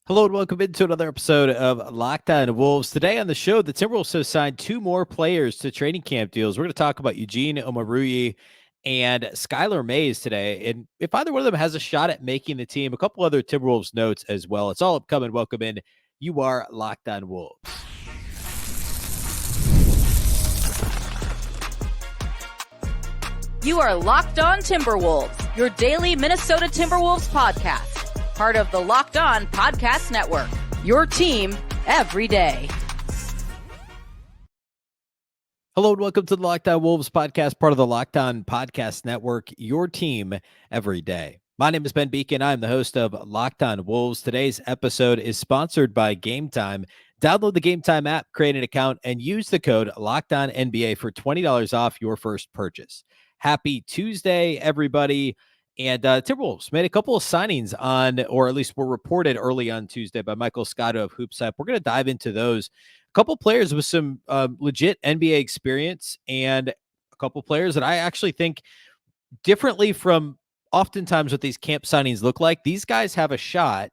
Hello and welcome into another episode of Locked On Wolves. Today on the show, the Timberwolves have signed two more players to training camp deals. We're going to talk about Eugene Omoruyi and Skylar Mays today. And if either one of them has a shot at making the team, a couple other Timberwolves notes as well. It's all upcoming. Welcome in. You are Locked On Wolves. You are Locked On Timberwolves, your daily Minnesota Timberwolves podcast. Part of the Locked On Podcast Network, your team every day. Hello and welcome to the Locked On Wolves podcast, part of the Locked On Podcast Network, your team every day. My name is Ben Beecken. I'm the host of Locked On Wolves. Today's episode is sponsored by Gametime. Download the Gametime app, create an account, and use the code LOCKEDONNBA for $20 off your first purchase. Happy Tuesday, everybody. And Timberwolves made a couple of signings on, or at least were reported early on Tuesday by Michael Scotto of HoopsHype. We're going to dive into those. A couple players with some legit NBA experience and a couple players that I actually think differently from oftentimes what these camp signings look like. These guys have a shot,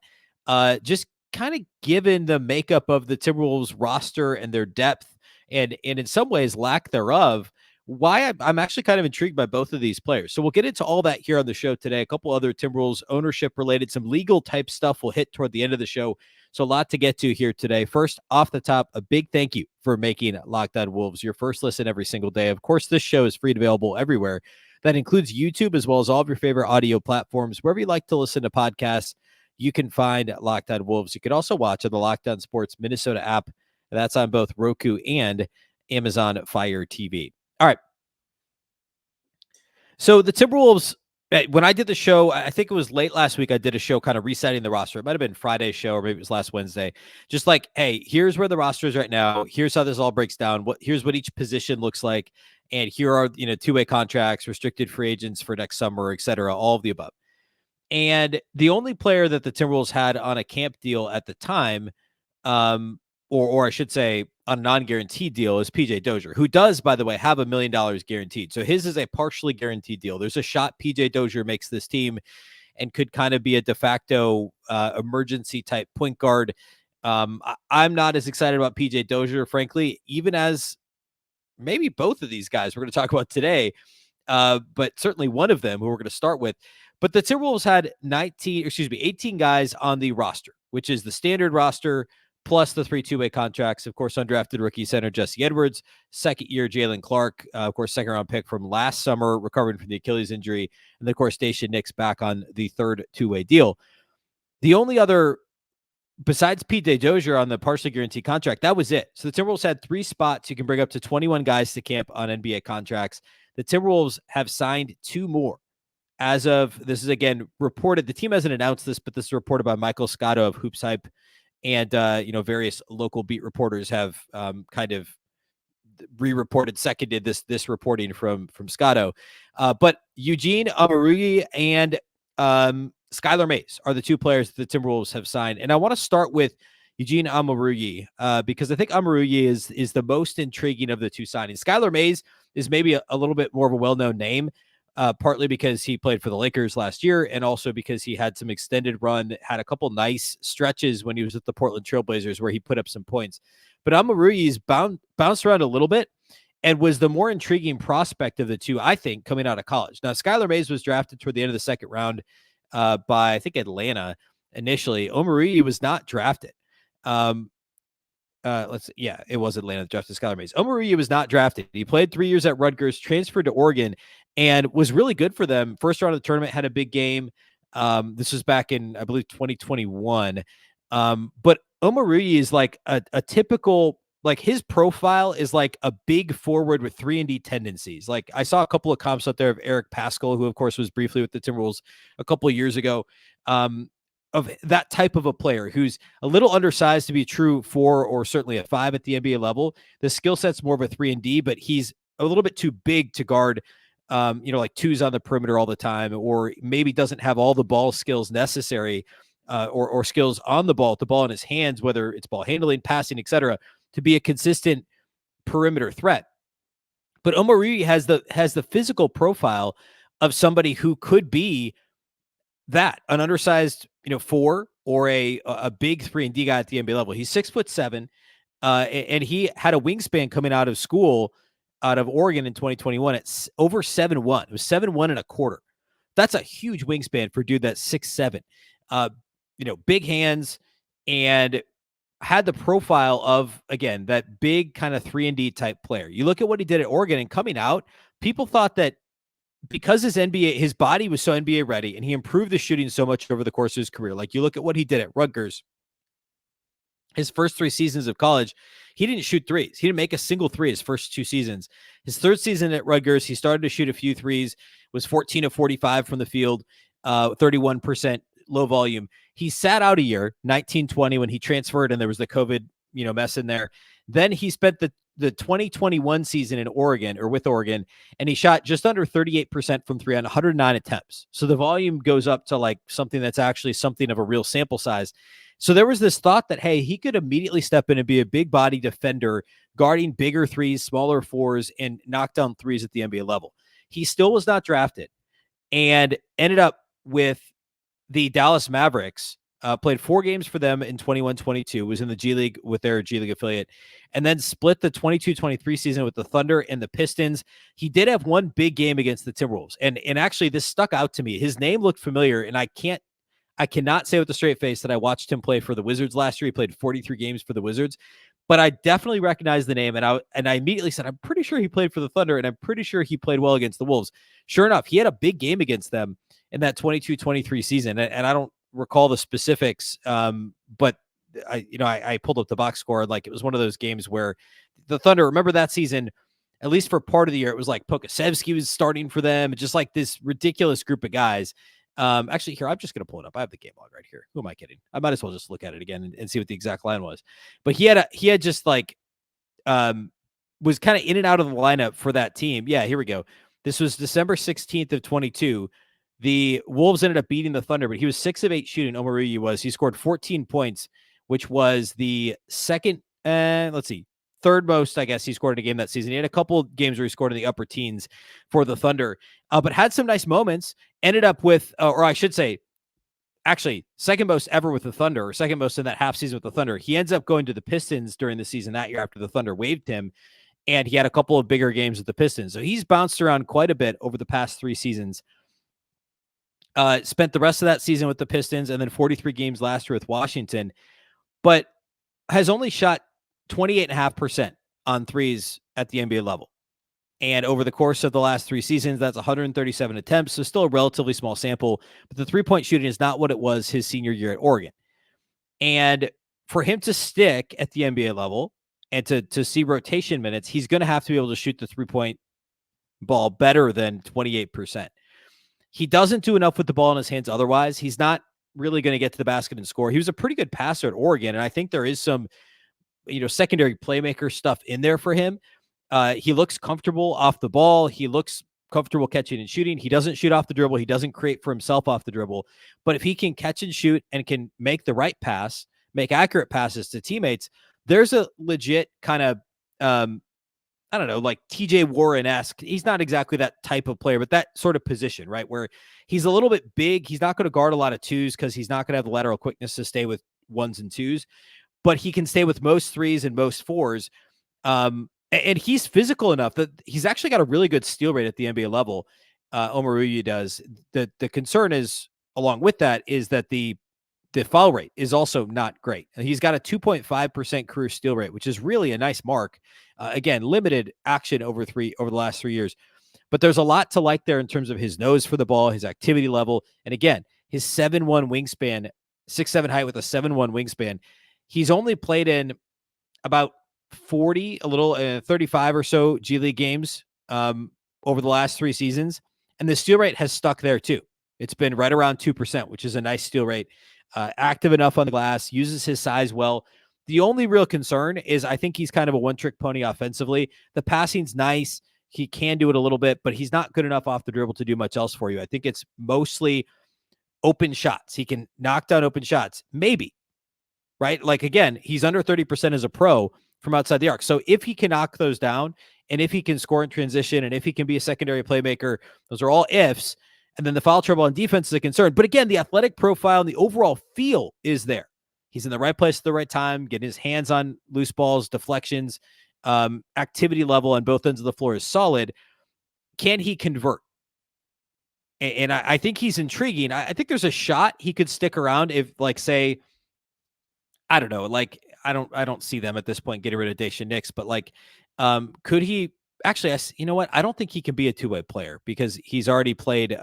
just kind of given the makeup of the Timberwolves roster and their depth and in some ways lack thereof. Why I'm actually kind of intrigued by both of these players. So we'll get into all that here on the show today. A couple other Timberwolves ownership related, some legal type stuff we'll hit toward the end of the show. So a lot to get to here today. First, off the top, a big thank you for making Locked On Wolves your first listen every single day. Of course, this show is free and available everywhere. That includes YouTube as well as all of your favorite audio platforms. Wherever you like to listen to podcasts, you can find Locked On Wolves. You can also watch on the Locked On Sports Minnesota app. And that's on both Roku and Amazon Fire TV. All right. So the Timberwolves, when I did the show, I think it was late last week, I did a show kind of resetting the roster. It might have been Friday's show or maybe it was last Wednesday. Just like, hey, here's where the roster is right now. Here's how this all breaks down. Here's what each position looks like. And here are, two-way contracts, restricted free agents for next summer, et cetera, all of the above. And the only player that the Timberwolves had on a camp deal at the time, or I should say on a non-guaranteed deal, is PJ Dozier, who does, by the way, have $1 million guaranteed. So his is a partially guaranteed deal. There's a shot PJ Dozier makes this team and could kind of be a de facto emergency type point guard. I'm not as excited about PJ Dozier, frankly, even as maybe both of these guys we're going to talk about today, but certainly one of them who we're going to start with. But the Timberwolves had 18 guys on the roster, which is the standard roster, plus the 3 two-way contracts. Of course, undrafted rookie center Jesse Edwards, second year Jalen Clark, of course, second round pick from last summer, recovering from the Achilles injury, and of course, Daishen Nix back on the third two-way deal. The only other, besides PJ Dozier on the partially guaranteed contract, that was it. So the Timberwolves had 3 spots. You can bring up to 21 guys to camp on NBA contracts. The Timberwolves have signed 2 more. As of, this is again reported, the team hasn't announced this, but this is reported by Michael Scotto of HoopsHype. And, various local beat reporters have kind of re-reported, seconded this reporting from Scotto. But Eugene Omoruyi and Skylar Mays are the 2 players that the Timberwolves have signed. And I want to start with Eugene Omoruyi because I think Omoruyi is the most intriguing of the 2 signings. Skylar Mays is maybe a little bit more of a well-known name. Partly because he played for the Lakers last year and also because he had some extended run, had a couple nice stretches when he was with the Portland Trailblazers where he put up some points. But Omoruyi's bounced around a little bit and was the more intriguing prospect of the 2, I think, coming out of college. Now, Skylar Mays was drafted toward the end of the second round by, I think, Atlanta initially. Omoruyi was not drafted. It was Atlanta that drafted Skylar Mays. Omoruyi was not drafted. He played 3 years at Rutgers, transferred to Oregon, and was really good for them. First round of the tournament, had a big game. This was back in, I believe, 2021. But Omoruyi is like a typical, like his profile is like a big forward with 3-and-D tendencies. Like I saw a couple of comps out there of Eric Paschall, who of course was briefly with the Timberwolves a couple of years ago. Of that type of a player who's a little undersized to be true 4 or certainly a 5 at the NBA level. The skill set's more of a 3-and-D, but he's a little bit too big to guard, like 2s on the perimeter all the time, or maybe doesn't have all the ball skills necessary or skills on the ball, with the ball in his hands, whether it's ball handling, passing, etc., to be a consistent perimeter threat. But Omoruyi has the physical profile of somebody who could be that, an undersized, 4 or a big 3-and-D guy at the NBA level. He's 6'7", and he had a wingspan coming out of school, out of Oregon in 2021. It's over 7'1". It was 7'1" and a quarter. That's a huge wingspan for a dude that's 6'7". Big hands, and had the profile of, again, that big kind of 3-and-D type player. You look at what he did at Oregon, and coming out, people thought that because his body was so NBA ready, and he improved the shooting so much over the course of his career. Like, you look at what he did at Rutgers, his first 3 seasons of college, he didn't shoot threes. He didn't make a single three his first 2 seasons. His third season at Rutgers, he started to shoot a few threes, was 14 of 45 from the field, 31% low volume. He sat out a year, 1920, when he transferred, and there was the COVID, mess in there. Then he spent the 2021 season in Oregon, or with Oregon, and he shot just under 38% from 3 on 109 attempts. So the volume goes up to like something that's actually something of a real sample size. So there was this thought that, hey, he could immediately step in and be a big body defender, guarding bigger threes, smaller fours, and knock down threes at the NBA level. He still was not drafted, and ended up with the Dallas Mavericks, played 4 games for them in 21-22, was in the G League with their G League affiliate, and then split the 22-23 season with the Thunder and the Pistons. He did have one big game against the Timberwolves, and actually this stuck out to me. His name looked familiar, and I cannot say with a straight face that I watched him play for the Wizards last year. He played 43 games for the Wizards, but I definitely recognized the name, and I immediately said, I'm pretty sure he played for the Thunder, and I'm pretty sure he played well against the Wolves. Sure enough, he had a big game against them in that 22-23 season, and I don't recall the specifics, but I pulled up the box score. Like, it was one of those games where the Thunder, remember that season, at least for part of the year, it was like Pokasevsky was starting for them, just like this ridiculous group of guys. Actually, here, I'm just going to pull it up. I have the game log right here. Who am I kidding? I might as well just look at it again and see what the exact line was. But he had just like, was kind of in and out of the lineup for that team. Yeah, here we go. This was December 16th of 22. The Wolves ended up beating the Thunder, but he was 6 of 8 shooting. Omoruyi was. He scored 14 points, which was the third most, I guess, he scored in a game that season. He had a couple of games where he scored in the upper teens for the Thunder, but had some nice moments. Ended up with, or I should say, actually, second most ever with the Thunder, or second most in that half season with the Thunder. He ends up going to the Pistons during the season that year after the Thunder waived him, and he had a couple of bigger games with the Pistons. So he's bounced around quite a bit over the past 3 seasons. Spent the rest of that season with the Pistons, and then 43 games last year with Washington, but has only shot 28.5% on threes at the NBA level. And over the course of the last 3 seasons, that's 137 attempts, so still a relatively small sample, but the three-point shooting is not what it was his senior year at Oregon. And for him to stick at the NBA level and to see rotation minutes, he's going to have to be able to shoot the three-point ball better than 28%. He doesn't do enough with the ball in his hands otherwise. He's not really going to get to the basket and score. He was a pretty good passer at Oregon, and I think there is some, secondary playmaker stuff in there for him. He looks comfortable off the ball. He looks comfortable catching and shooting. He doesn't shoot off the dribble. He doesn't create for himself off the dribble. But if he can catch and shoot and can make the right pass, make accurate passes to teammates, there's a legit kind of, I don't know, like TJ Warren-esque. He's not exactly that type of player, but that sort of position, right? Where he's a little bit big. He's not going to guard a lot of 2s because he's not going to have the lateral quickness to stay with 1s and 2s, but he can stay with most 3s and most 4s. And he's physical enough that he's actually got a really good steal rate at the NBA level. Omoruyi does. The concern is, along with that, is that the foul rate is also not great. He's got a 2.5% career steal rate, which is really a nice mark. Again, limited action over the last 3 years, but there's a lot to like there in terms of his nose for the ball, his activity level. And again, his 7'1" wingspan, 6'7" height with a 7'1" wingspan. He's only played in about 35 or so G League games over the last 3 seasons. And the steal rate has stuck there too. It's been right around 2%, which is a nice steal rate. Active enough on the glass, uses his size well. The only real concern is I think he's kind of a one-trick pony offensively. The passing's nice. He can do it a little bit, but he's not good enough off the dribble to do much else for you. I think it's mostly open shots. He can knock down open shots. Maybe, right? Like, again, he's under 30% as a pro from outside the arc. So if he can knock those down, and if he can score in transition, and if he can be a secondary playmaker, those are all ifs. And then the foul trouble on defense is a concern. But again, the athletic profile and the overall feel is there. He's in the right place at the right time, getting his hands on loose balls, deflections, activity level on both ends of the floor is solid. Can he convert? And I think he's intriguing. I think there's a shot he could stick around if, like, say, I don't know, like I don't see them at this point getting rid of Daisha Nix, but like, could he actually? You know what? I don't think he can be a two-way player because he's already played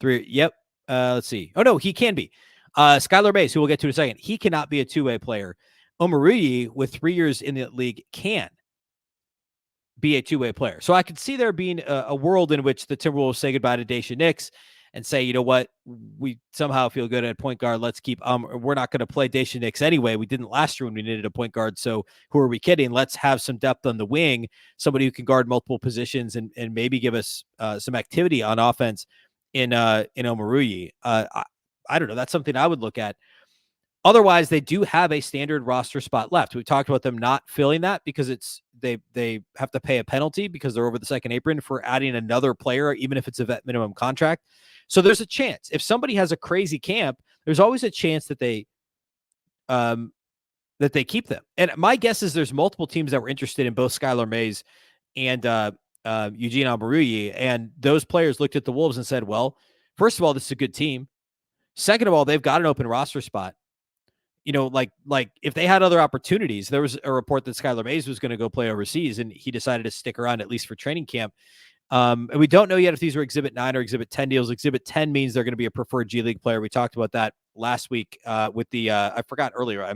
three. Yep. Let's see. Oh no, he can be. Skylar Mays, who we'll get to in a second, he cannot be a two-way player. Omoruyi, with 3 years in the league, can be a two-way player. So I could see there being a world in which the Timberwolves say goodbye to Daisha Nix and say, you know what, we somehow feel good at point guard. Let's keep, we're not going to play Daisha Nix anyway. We didn't last year when we needed a point guard. So who are we kidding? Let's have some depth on the wing, somebody who can guard multiple positions and maybe give us some activity on offense in Omoruyi. I don't know. That's something I would look at. Otherwise, they do have a standard roster spot left. We talked about them not filling that because they have to pay a penalty because they're over the second apron for adding another player, even if it's a vet minimum contract. So there's a chance if somebody has a crazy camp, there's always a chance that they keep them. And my guess is there's multiple teams that were interested in both Skylar Mays and Eugene Omoruyi, and those players looked at the Wolves and said, well, first of all, this is a good team. Second of all, they've got an open roster spot. You know, like if they had other opportunities, there was a report that Skylar Mays was going to go play overseas, and he decided to stick around at least for training camp. And we don't know yet if these were Exhibit 9 or Exhibit 10 deals. Exhibit 10 means they're going to be a preferred G League player. We talked about that last week with the I forgot earlier. I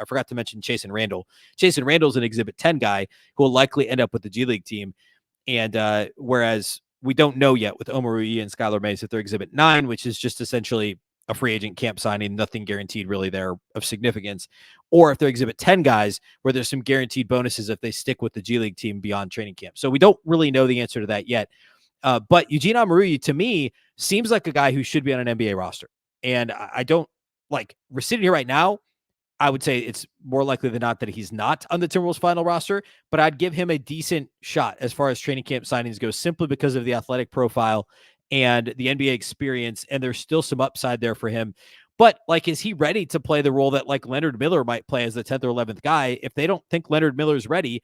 forgot to mention Chasson Randall. Chasson Randall's an Exhibit 10 guy who will likely end up with the G League team. And whereas we don't know yet with Omoruyi and Skylar Mays if they're Exhibit 9, which is just essentially a free agent camp signing, nothing guaranteed really there of significance, or if they're Exhibit 10 guys where there's some guaranteed bonuses if they stick with the G League team beyond training camp. So we don't really know the answer to that yet. But Eugene Omoruyi, to me, seems like a guy who should be on an NBA roster. And I don't like, we're sitting here right now, I would say it's more likely than not that he's not on the Timberwolves final roster, but I'd give him a decent shot as far as training camp signings go, simply because of the athletic profile and the NBA experience, and there's still some upside there for him. But like, is he ready to play the role that like Leonard Miller might play as the 10th or 11th guy? If they don't think Leonard Miller's ready,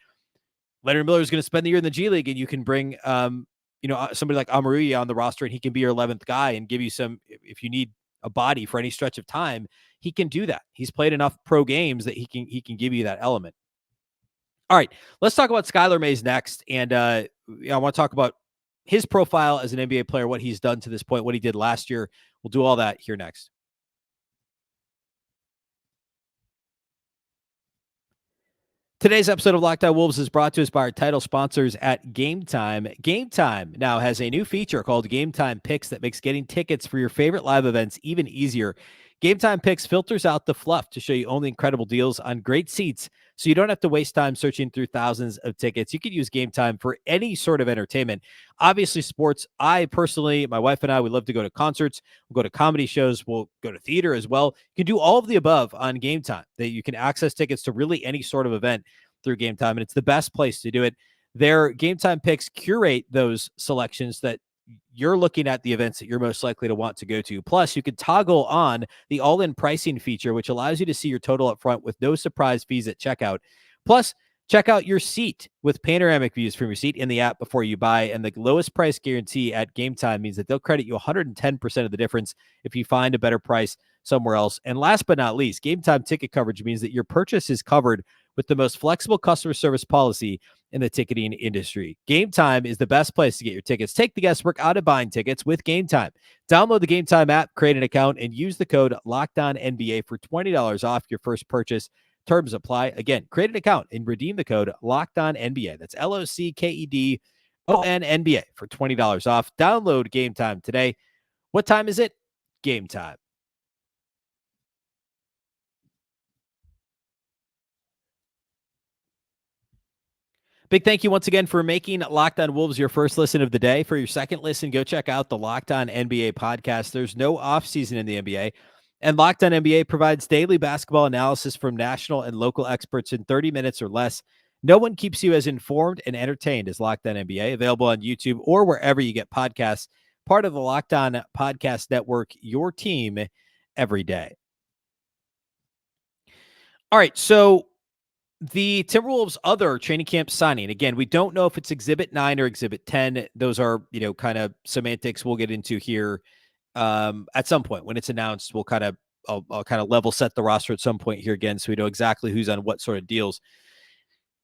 Leonard Miller is going to spend the year in the G League, and you can bring, somebody like Omoruyi on the roster, and he can be your 11th guy and give you some, if you need a body for any stretch of time, he can do that. He's played enough pro games that he can give you that element. All right, let's talk about Skylar Mays next. And I want to talk about his profile as an NBA player, what he's done to this point, what he did last year. We'll do all that here next. Today's episode of Locked On Wolves is brought to us by our title sponsors at Gametime. Gametime now has a new feature called Gametime Picks that makes getting tickets for your favorite live events even easier. Gametime Picks filters out the fluff to show you only incredible deals on great seats, so you don't have to waste time searching through thousands of tickets. You can use Gametime for any sort of entertainment. Obviously, sports. I personally, my wife and I, we love to go to concerts. We'll go to comedy shows. We'll go to theater as well. You can do all of the above on Gametime. That you can access tickets to really any sort of event through Gametime, and it's the best place to do it. Their Gametime Picks curate those selections that you're looking at the events that you're most likely to want to go to. Plus, you can toggle on the all-in pricing feature, which allows you to see your total up front with no surprise fees at checkout. Plus, check out your seat with panoramic views from your seat in the app before you buy. And the lowest price guarantee at Gametime means that they'll credit you 110% of the difference if you find a better price somewhere else. And last but not least, Gametime ticket coverage means that your purchase is covered with the most flexible customer service policy in the ticketing industry. Gametime is the best place to get your tickets. Take the guesswork out of buying tickets with Gametime. Download the Gametime app, create an account, and use the code LOCKEDONNBA for $20 off your first purchase. Terms apply. Again, create an account and redeem the code LOCKEDONNBA. That's LOCKEDONNBA for $20 off. Download Gametime today. What time is it? Gametime. Big thank you once again for making Locked On Wolves your first listen of the day. For your second listen, go check out the Locked On NBA podcast. There's no offseason in the NBA, and Locked On NBA provides daily basketball analysis from national and local experts in 30 minutes or less. No one keeps you as informed and entertained as Locked On NBA, available on YouTube or wherever you get podcasts. part of the Locked On Podcast Network, your team every day. All right, so the Timberwolves' other training camp signing, again, we don't know if it's Exhibit 9 or Exhibit 10. Those are, kind of semantics we'll get into here at some point. When it's announced, I'll kind of level set the roster at some point here again, so we know exactly who's on what sort of deals.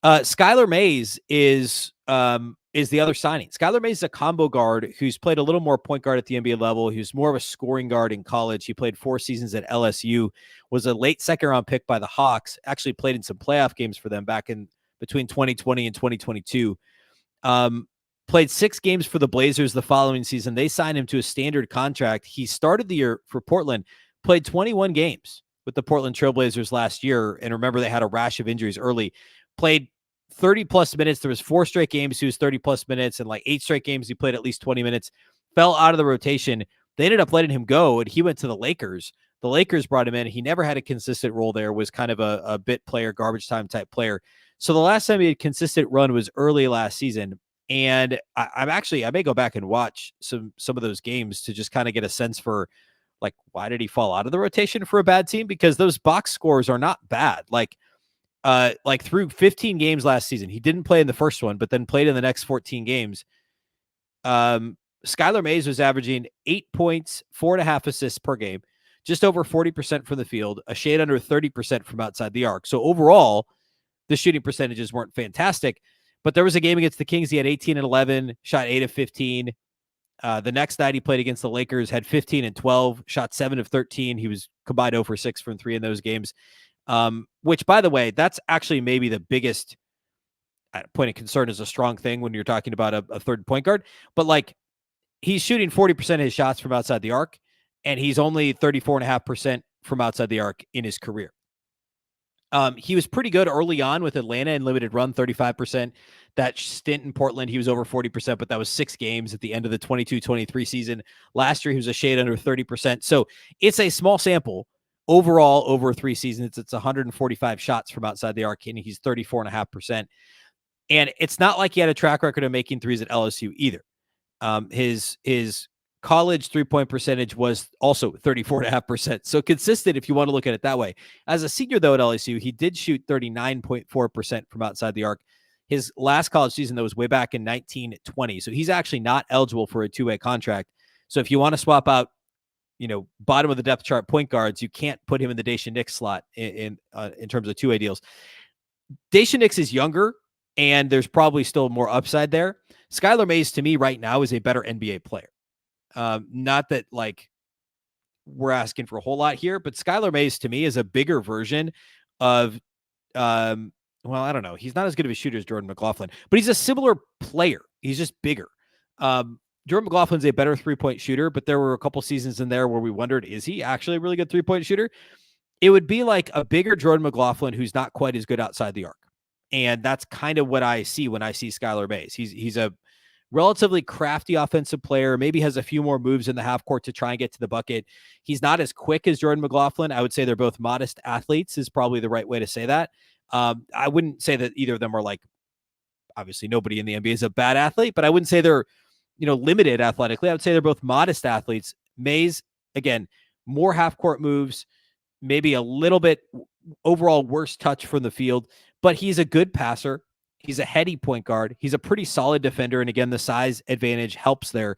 Skylar Mays is the other signing. Skylar Mays is a combo guard who's played a little more point guard at the NBA level. He was more of a scoring guard in college. He played 4 seasons at LSU, was a late second-round pick by the Hawks, actually played in some playoff games for them back in between 2020 and 2022. Played 6 games for the Blazers the following season. They signed him to a standard contract. He started the year for Portland, played 21 games with the Portland Trailblazers last year. And remember, they had a rash of injuries early. Played 30-plus minutes. There was 4 straight games he was 30-plus minutes, and like 8 straight games he played at least 20 minutes. Fell out of the rotation. They ended up letting him go, and he went to the Lakers. The Lakers brought him in. He never had a consistent role there, was kind of a bit player, garbage time type player. So the last time he had a consistent run was early last season. And I may go back and watch some of those games to just kind of get a sense for, like, why did he fall out of the rotation for a bad team? Because those box scores are not bad. Like through 15 games last season, he didn't play in the first one, but then played in the next 14 games. Skylar Mays was averaging 8 points, 4.5 assists per game, just over 40% from the field, a shade under 30% from outside the arc. So overall, the shooting percentages weren't fantastic, but there was a game against the Kings. He had 18 and 11, shot 8 of 15. The next night he played against the Lakers, had 15 and 12, shot 7 of 13. He was combined 0 for 6 from 3 in those games. Which, by the way, that's actually maybe the biggest point of concern, is a strong thing when you're talking about a third point guard. But like, he's shooting 40% of his shots from outside the arc, and he's only 34.5% from outside the arc in his career. He was pretty good early on with Atlanta in limited run, 35%. That stint in Portland, he was over 40%, but that was 6 games at the end of the 22-23 season. Last year, he was a shade under 30%. So it's a small sample. Overall, over 3 seasons, it's 145 shots from outside the arc, and he's 34.5%. And it's not like he had a track record of making threes at LSU either. His college 3-point percentage was also 34.5%. So consistent if you want to look at it that way. As a senior, though, at LSU, he did shoot 39.4% from outside the arc. His last college season, though, was way back in 1920. So he's actually not eligible for a 2-way contract. So if you want to swap out, bottom of the depth chart point guards, you can't put him in the Daishen Nix slot in terms of 2-way deals. Daishen Nix is younger, and there's probably still more upside there. Skylar Mays, to me, right now, is a better NBA player. Not that, like, we're asking for a whole lot here, but Skylar Mays, to me, is a bigger version of, I don't know. He's not as good of a shooter as Jordan McLaughlin, but he's a similar player. He's just bigger. Jordan McLaughlin's a better 3-point shooter, but there were a couple seasons in there where we wondered, is he actually a really good 3-point shooter? It would be like a bigger Jordan McLaughlin who's not quite as good outside the arc. And that's kind of what I see when I see Skylar Mays. He's a relatively crafty offensive player, maybe has a few more moves in the half court to try and get to the bucket. He's not as quick as Jordan McLaughlin. I would say they're both modest athletes is probably the right way to say that. I wouldn't say that either of them are, like, obviously nobody in the NBA is a bad athlete, but I wouldn't say they're, limited athletically. I would say they're both modest athletes. Mays, again, more half court moves, maybe a little bit overall worse touch from the field, but he's a good passer. He's a heady point guard. He's a pretty solid defender. And again, the size advantage helps there.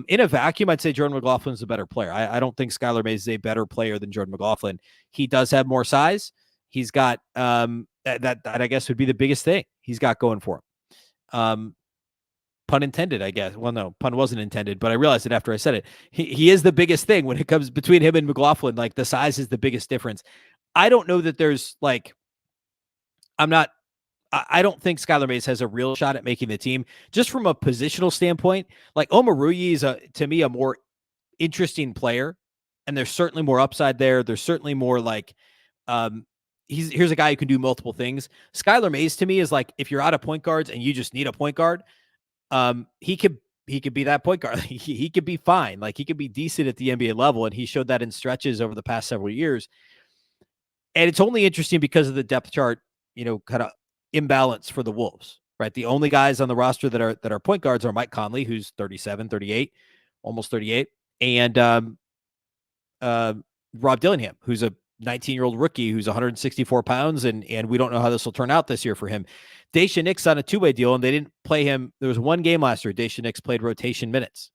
In a vacuum, I'd say Jordan McLaughlin is a better player. I don't think Skylar Mays is a better player than Jordan McLaughlin. He does have more size. He's got that I guess would be the biggest thing he's got going for him. Pun intended, I guess. Well, no, pun wasn't intended, but I realized it after I said it. He is the biggest thing when it comes between him and McLaughlin. Like, the size is the biggest difference. I don't know that there's, like, I don't think Skylar Mays has a real shot at making the team just from a positional standpoint. Like, Omoruyi is, to me, a more interesting player, and there's certainly more upside there. There's certainly more, like, here's a guy who can do multiple things. Skylar Mays, to me, is like, if you're out of point guards and you just need a point guard, he could be that point guard. He could be fine. Like, he could be decent at the NBA level, and he showed that in stretches over the past several years. And it's only interesting because of the depth chart, kind of imbalance for the Wolves, right? The only guys on the roster that are point guards are Mike Conley, who's 37, 38. almost 38, and Rob Dillingham, who's a 19-year-old rookie who's 164 pounds, and we don't know how this will turn out this year for him. Daisha Nix on a two-way deal, and they didn't play him. There was one game last year. Daisha Nix played rotation minutes.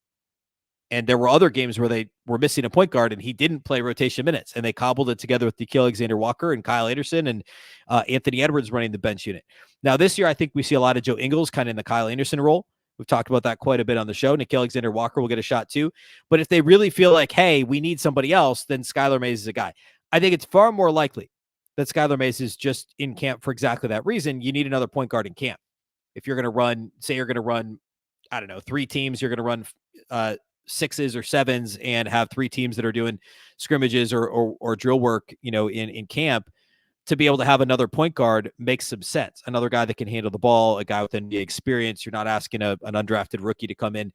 And there were other games where they were missing a point guard and he didn't play rotation minutes. And they cobbled it together with Nickeil Alexander-Walker and Kyle Anderson and Anthony Edwards running the bench unit. Now, this year, I think we see a lot of Joe Ingles kind of in the Kyle Anderson role. We've talked about that quite a bit on the show. Nickeil Alexander-Walker will get a shot too. But if they really feel like, hey, we need somebody else, then Skylar Mays is a guy. I think it's far more likely that Skylar Mays is just in camp for exactly that reason. You need another point guard in camp. If you're going to run, say you're going to run, I don't know, 3 teams, you're going to run 6s or 7s and have 3 teams that are doing scrimmages or drill work, in camp, to be able to have another point guard makes some sense. Another guy that can handle the ball, a guy with NBA experience. You're not asking an undrafted rookie to come in.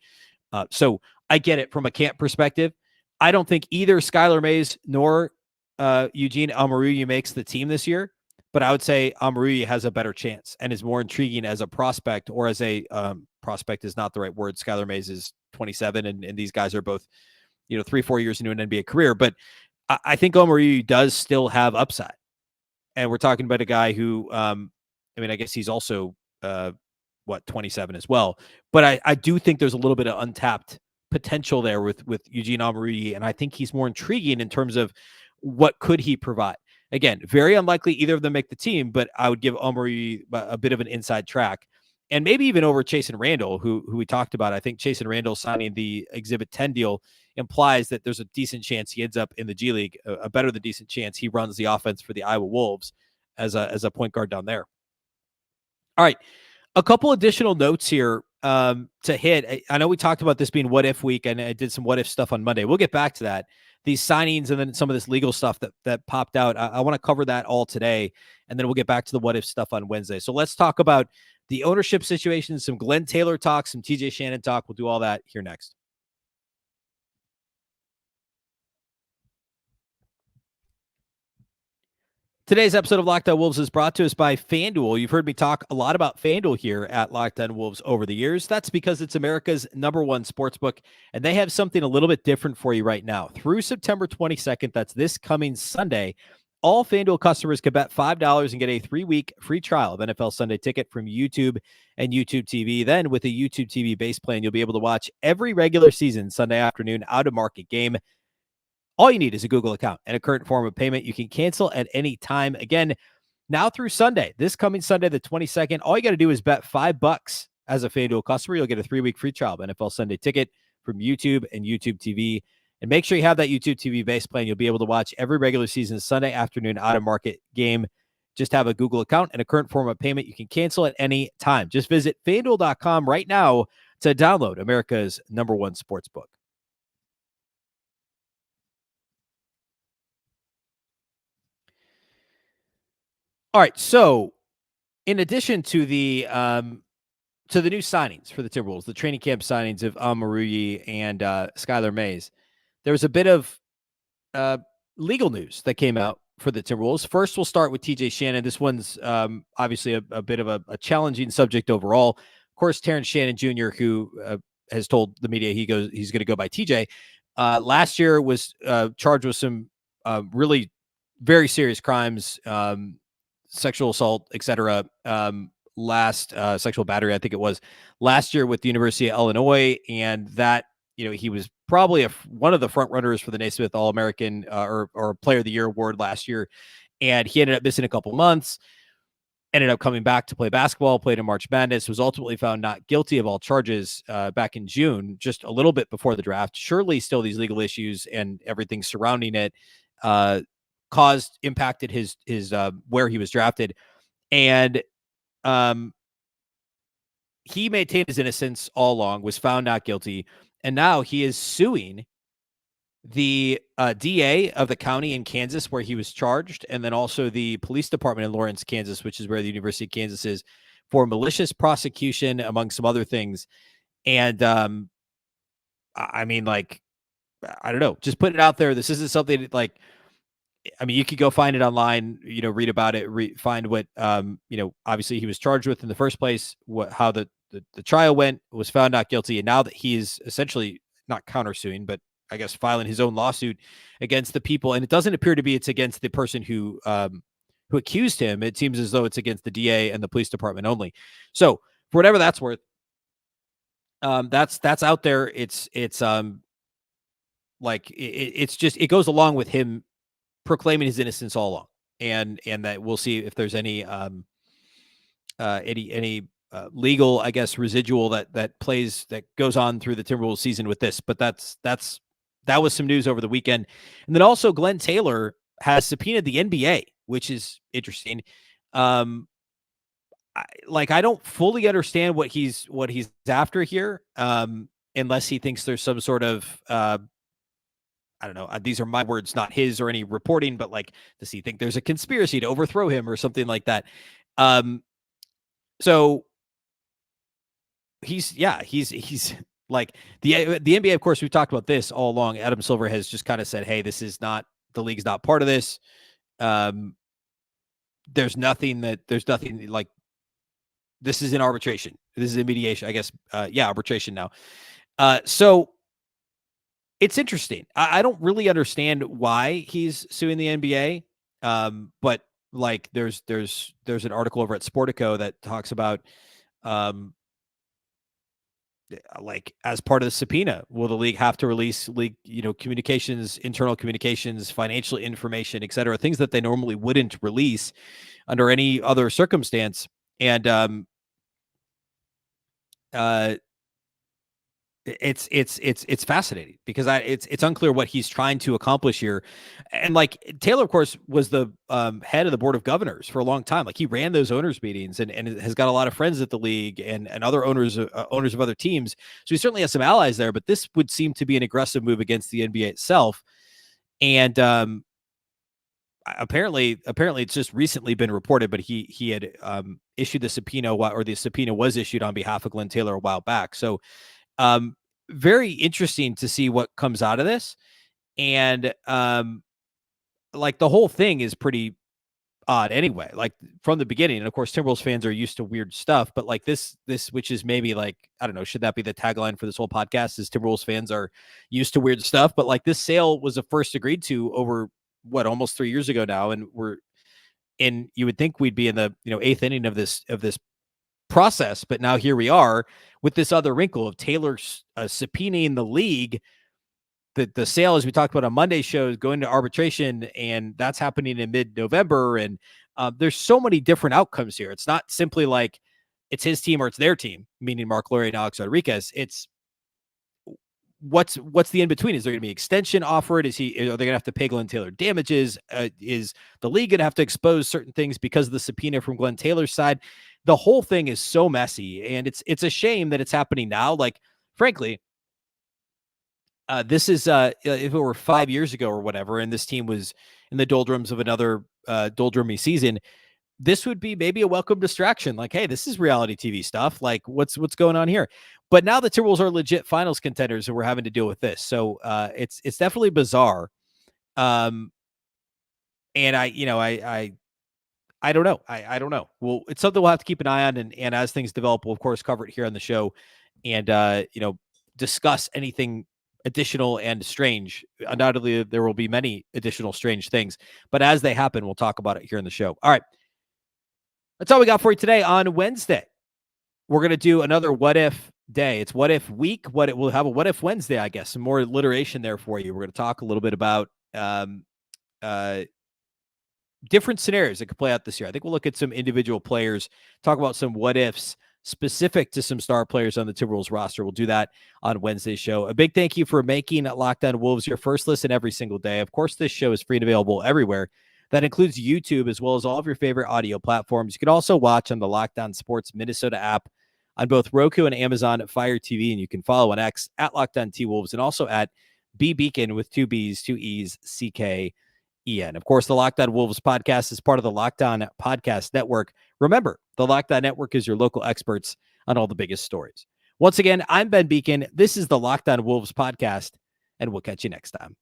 So I get it from a camp perspective. I don't think either Skylar Mays nor Eugene Omoruyi makes the team this year, but I would say Omoruyi has a better chance and is more intriguing as a prospect, or as a prospect is not the right word. Skylar Mays is 27, and these guys are both, 3-4 years into an NBA career. But I think Omoruyi does still have upside. And we're talking about a guy who, I guess he's also, 27 as well. But I do think there's a little bit of untapped potential there with Eugene Omoruyi, and I think he's more intriguing in terms of what could he provide. Again, very unlikely either of them make the team, but I would give Omoruyi a bit of an inside track. And maybe even over Chasen Randall, who we talked about. I think Chasen Randall signing the Exhibit 10 deal implies that there's a decent chance he ends up in the G League, a better than decent chance he runs the offense for the Iowa Wolves as a point guard down there. All right, a couple additional notes here to hit. I know we talked about this being what if week, and I did some what if stuff on Monday. We'll get back to that. These signings and then some of this legal stuff that popped out. I want to cover that all today, and then we'll get back to the what if stuff on Wednesday. So let's talk about the ownership situation, some Glenn Taylor talk, some TJ Shannon talk. We'll do all that here next. Today's episode of Locked On Wolves is brought to us by FanDuel. You've heard me talk a lot about FanDuel here at Locked On Wolves over the years. That's because it's America's #1 sportsbook, and they have something a little bit different for you right now. Through September 22nd, that's this coming Sunday, all FanDuel customers can bet $5 and get a 3-week free trial of NFL Sunday Ticket from YouTube and YouTube TV. Then with a YouTube TV base plan, you'll be able to watch every regular season Sunday afternoon out-of-market game. All you need is a Google account and a current form of payment. You can cancel at any time. Again, now through Sunday, this coming Sunday, the 22nd, all you got to do is bet $5 as a FanDuel customer. You'll get a 3-week free trial of NFL Sunday Ticket from YouTube and YouTube TV. And make sure you have that YouTube TV base plan. You'll be able to watch every regular season Sunday afternoon out-of-market game. Just have a Google account and a current form of payment. You can cancel at any time. Just visit FanDuel.com right now to download America's #1 sportsbook. All right, so in addition to the new signings for the Timberwolves, the training camp signings of Omoruyi and Skylar Mays, there was a bit of legal news that came out for the Timberwolves. First, we'll start with TJ Shannon. This one's obviously a bit of a challenging subject overall. Of course, Terrence Shannon Jr., who has told the media he's going to go by TJ, last year was charged with some really very serious crimes, sexual assault, etc. Last sexual battery, I think it was last year with the University of Illinois, and that he was probably one of the front runners for the Naismith All-American or Player of the Year award last year, and he ended up missing a couple months. Ended up coming back to play basketball, played in March Madness, was ultimately found not guilty of all charges back in June, just a little bit before the draft. Surely still these legal issues and everything surrounding it impacted his where he was drafted. And he maintained his innocence all along, was found not guilty, and now he is suing the DA of the county in Kansas where he was charged, and then also the police department in Lawrence, Kansas, which is where the University of Kansas is, for malicious prosecution, among some other things. And I mean, like, I don't know, just put it out there. This isn't something that, you could go find it online, read about it, find what, obviously he was charged with in the first place, how the trial went, was found not guilty. And now that he is essentially not countersuing, but I guess filing his own lawsuit against the people. And it doesn't appear to be it's against the person who accused him. It seems as though it's against the DA and the police department only. So for whatever that's worth, that's out there. It's like it's just, it goes along with him proclaiming his innocence all along, and that we'll see if there's any legal, I guess, residual that goes on through the Timberwolves season with this. But that was some news over the weekend. And then also Glenn Taylor has subpoenaed the NBA, which is interesting. I don't fully understand what he's after here, unless he thinks there's some sort of I don't know. These are my words, not his or any reporting, but like, does he think there's a conspiracy to overthrow him or something like that? So he's like the NBA. Of course, we've talked about this all along. Adam Silver has just kind of said, "Hey, the league's not part of this." There's nothing like this is in arbitration. This is in mediation, I guess. Arbitration now. So it's interesting. I don't really understand why he's suing the NBA. But like there's an article over at Sportico that talks about like as part of the subpoena, will the league have to release communications, internal communications, financial information, et cetera, things that they normally wouldn't release under any other circumstance. And it's fascinating because it's unclear what he's trying to accomplish here. And like Taylor, of course, was the head of the board of governors for a long time. Like he ran those owners meetings and has got a lot of friends at the league and other owners of other teams. So he certainly has some allies there, but this would seem to be an aggressive move against the NBA itself. And apparently it's just recently been reported, but he had issued the subpoena, or the subpoena was issued on behalf of Glenn Taylor a while back. So very interesting to see what comes out of this. And like the whole thing is pretty odd anyway, like from the beginning. And of course, Timberwolves fans are used to weird stuff, but like this, which is maybe like, I don't know, should that be the tagline for this whole podcast, is Timberwolves fans are used to weird stuff. But like this sale was first agreed to over almost 3 years ago now. And you would think we'd be in the, 8th inning of this process, but now here we are with this other wrinkle of Taylor subpoenaing the league. The sale, as we talked about on Monday's show, is going to arbitration, and that's happening in mid-November. And there's so many different outcomes here. It's not simply like it's his team or it's their team, meaning Mark Lowry and Alex Rodriguez. It's what's the in between? Is there going to be extension offered? Are they going to have to pay Glenn Taylor damages? Is the league going to have to expose certain things because of the subpoena from Glenn Taylor's side? The whole thing is so messy, and it's a shame that it's happening now. Like, frankly, this is if it were 5 years ago or whatever, and this team was in the doldrums of another doldrumy season, this would be maybe a welcome distraction. Like, hey, this is reality TV stuff. Like, what's going on here? But now the Timberwolves are legit finals contenders, and we're having to deal with this. So it's definitely bizarre. And I don't know. I don't know. Well, it's something we'll have to keep an eye on, and as things develop, we'll of course cover it here on the show, and discuss anything additional and strange. Undoubtedly, there will be many additional strange things, but as they happen, we'll talk about it here in the show. All right. That's all we got for you today on Wednesday. We're going to do another what if day. It's what if week. We'll have a what if Wednesday, I guess. Some more alliteration there for you. We're going to talk a little bit about different scenarios that could play out this year. I think we'll look at some individual players, talk about some what ifs specific to some star players on the Timberwolves roster. We'll do that on Wednesday's show. A big thank you for making Locked On Wolves your first listen every single day. Of course, this show is free and available everywhere. That includes YouTube, as well as all of your favorite audio platforms. You can also watch on the Locked On Sports Minnesota app on both Roku and Amazon Fire TV, and you can follow on X at Locked On T-Wolves and also at Beecken with 2 B's, 2 E's, CKEN. Of course, the Locked On Wolves podcast is part of the Locked On Podcast Network. Remember, the Locked On Network is your local experts on all the biggest stories. Once again, I'm Ben Beecken. This is the Locked On Wolves podcast, and we'll catch you next time.